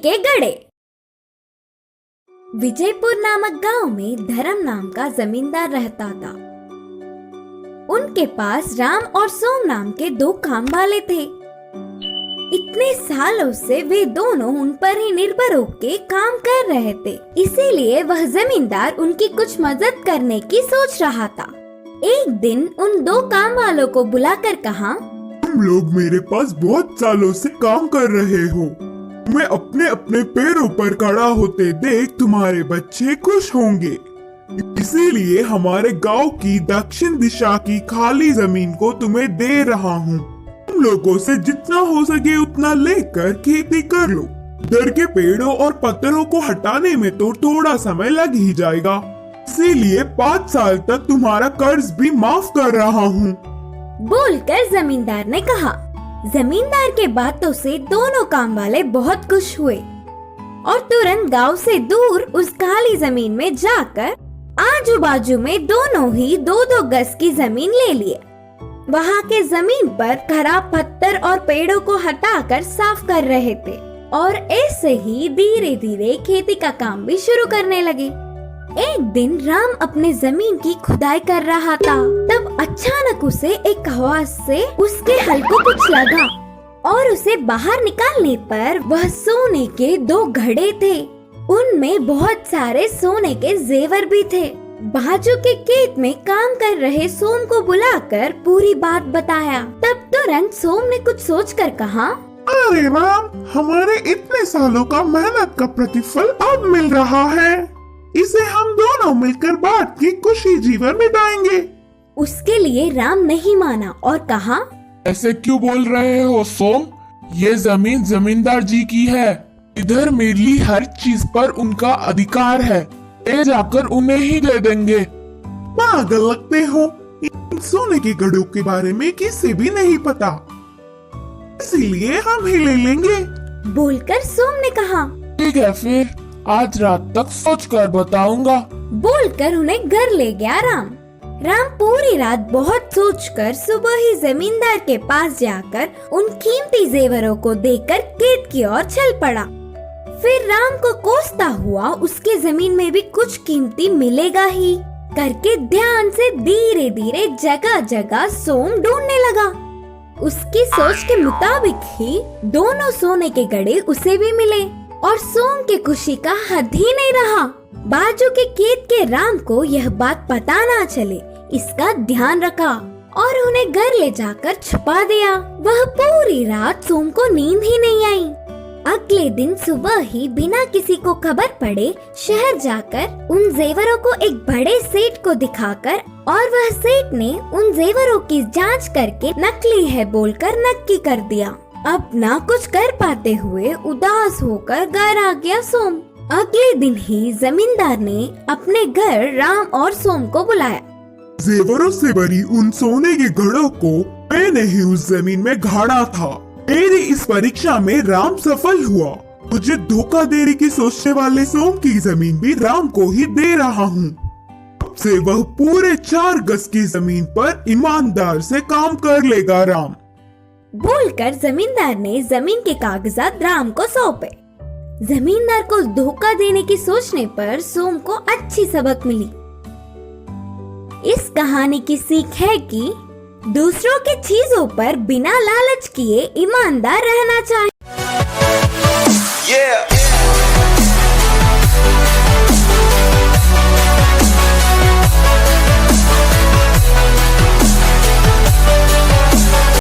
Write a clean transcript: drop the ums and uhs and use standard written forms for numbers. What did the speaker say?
के गड़े। विजयपुर नामक गांव में धर्म नाम का जमींदार रहता था। उनके पास राम और सोम नाम के दो काम वाले थे। इतने सालों से वे दोनों उन पर ही निर्भर होकर काम कर रहे थे, इसीलिए वह जमींदार उनकी कुछ मदद करने की सोच रहा था। एक दिन उन दो काम वालों को बुलाकर कहा, तुम लोग मेरे पास बहुत सालों से काम कर रहे हो। मैं अपने अपने पैरों पर खड़ा होते देख तुम्हारे बच्चे खुश होंगे, इसीलिए हमारे गांव की दक्षिण दिशा की खाली जमीन को तुम्हें दे रहा हूँ। तुम लोगों से जितना हो सके उतना लेकर खेती कर लो। इधर के पेड़ों और पत्थरों को हटाने में तो थोड़ा समय लग ही जाएगा, इसीलिए 5 साल तक तुम्हारा कर्ज भी माफ कर रहा हूँ। बोलकर जमींदार ने कहा। जमींदार के बातों से दोनों काम वाले बहुत खुश हुए और तुरंत गांव से दूर उस खाली जमीन में जाकर आजू बाजू में दोनों ही 2-2 गज की जमीन ले लिए। वहाँ के जमीन पर खराब पत्थर और पेड़ों को हटाकर साफ कर रहे थे और ऐसे ही धीरे धीरे खेती का काम भी शुरू करने लगे। एक दिन राम अपने जमीन की खुदाई कर रहा था, तब अचानक उसे एक आवाज से उसके हल को कुछ लगा और उसे बाहर निकालने पर वह सोने के 2 घड़े थे। उनमें बहुत सारे सोने के जेवर भी थे। बाजू के खेत में काम कर रहे सोम को बुलाकर पूरी बात बताया। तब तुरंत सोम ने कुछ सोचकर कहा, अरे राम, हमारे इतने सालों का मेहनत का प्रतिफल अब मिल रहा है। इसे हम दोनों मिलकर बांट के खुशी जीवन बिताएंगे। उसके लिए राम नहीं माना और कहा, ऐसे क्यों बोल रहे हो सोम? ये जमीन जमींदार जी की है। इधर मिली हर चीज पर उनका अधिकार है। ले जाकर उन्हें ही दे देंगे। पागल लगते हो। इन सोने के घड़ों के बारे में किसी भी नहीं पता, इसीलिए हम ही ले लेंगे। बोलकर सोम ने कहा, ठीक है, फिर आज रात तक सोच कर बताऊंगा। बोलकर उन्हें घर ले गया राम। राम पूरी रात बहुत सोचकर सुबह ही जमींदार के पास जाकर उन कीमती जेवरों को देकर खेत की ओर चल पड़ा। फिर राम को कोसता हुआ उसके जमीन में भी कुछ कीमती मिलेगा ही करके ध्यान से धीरे धीरे जगह जगह सोम ढूंढने लगा। उसकी सोच के मुताबिक ही दोनों सोने के घड़े उसे भी मिले और सोम की खुशी का हद ही नहीं रहा। बाजू के खेत के राम को यह बात पता ना चले, इसका ध्यान रखा और उन्हें घर ले जाकर छुपा दिया। वह पूरी रात सोम को नींद ही नहीं आई। अगले दिन सुबह ही बिना किसी को खबर पड़े शहर जाकर उन जेवरों को एक बड़े सेठ को दिखाकर और वह सेठ ने उन जेवरों की जांच करके नकली है बोलकर नक्की कर दिया। अब ना कुछ कर पाते हुए उदास होकर घर आ गया सोम। अगले दिन ही जमींदार ने अपने घर राम और सोम को बुलाया। जेवरों से भरी उन सोने के घड़ों को मैंने ही उस जमीन में गाड़ा था। मेरी इस परीक्षा में राम सफल हुआ। मुझे धोखा देने की सोचने वाले सोम की जमीन भी राम को ही दे रहा हूँ। अब से वह पूरे 4 गज की जमीन पर ईमानदार से काम कर लेगा राम। बोलकर जमींदार ने जमीन के कागजात राम को सौंपे। जमींदार को धोखा देने की सोचने पर सोम को अच्छी सबक मिली। इस कहानी की सीख है कि दूसरों की चीजों पर बिना लालच किए ईमानदार रहना चाहिए।